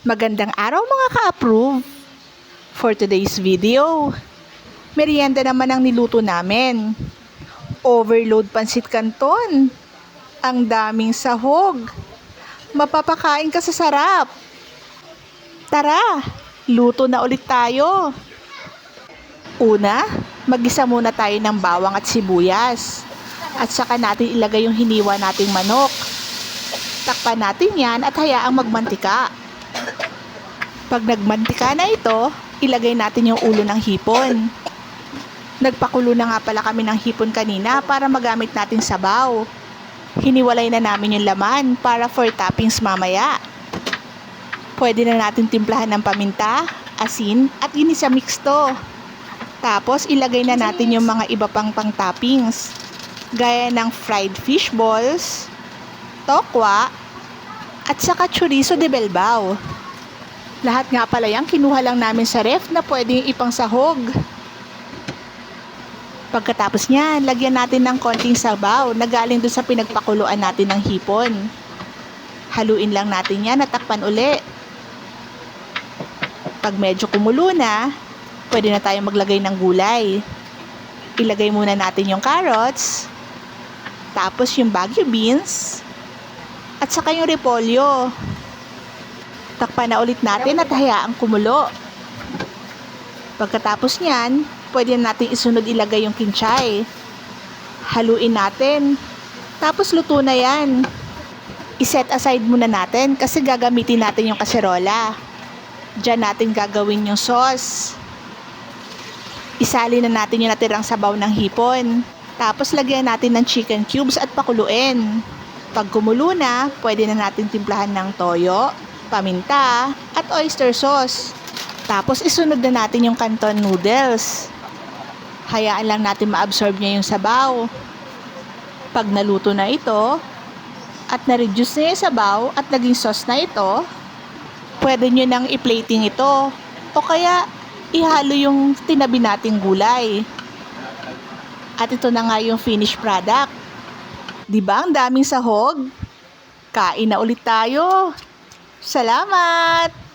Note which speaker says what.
Speaker 1: Magandang araw mga ka-approve! For today's video, merienda naman ang niluto namin. Overload pansit canton. Ang daming sahog. Mapapakain ka sa sarap. Tara, luto na ulit tayo. Una, mag-isa muna tayo ng bawang at sibuyas. At saka natin ilagay yung hiniwa nating manok. Takpan natin yan at hayaang magmantika. Pag nagmantika na ito, ilagay natin yung ulo ng hipon. Nagpakulo na nga pala kami ng hipon kanina para magamit natin sabaw. Hiniwalay na namin yung laman para for toppings mamaya. Pwede na natin timplahan ng paminta, asin at ginisa mix to. Tapos ilagay na natin yung mga iba pang toppings. Gaya ng fried fish balls, tokwa, at saka chorizo de belbao. Lahat nga pala yan kinuha lang namin sa ref na pwedeng ipang sahog. Pagkatapos niyan, lagyan natin ng konting sabaw na galing dun sa pinagpakuluan natin ng hipon. Haluin lang natin yan at takpan uli. Pag medyo kumulo na, pwede na tayong maglagay ng gulay. Ilagay muna natin yung carrots, tapos yung bagu beans, at saka yung repolyo. Takpan na ulit natin at hayaang kumulo. Pagkatapos niyan, pwede natin isunod ilagay yung kinchay. Haluin natin. Tapos luto na yan. I-set aside muna natin kasi gagamitin natin yung kaserola. Diyan natin gagawin yung sauce. Isali na natin yung natirang sabaw ng hipon. Tapos lagyan natin ng chicken cubes at pakuluin. Pag kumulo na, pwede na natin timplahan ng toyo, paminta, at oyster sauce. Tapos isunod na natin yung canton noodles. Hayaan lang natin ma-absorb niya yung sabaw. Pag naluto na ito, at na-reduce na yung sabaw at naging sauce na ito, pwede nyo nang i-plating ito. O kaya, ihalo yung tinabi nating gulay. At ito na nga yung finished product. Diba ang daming sahog? Kain na ulit tayo! Salamat!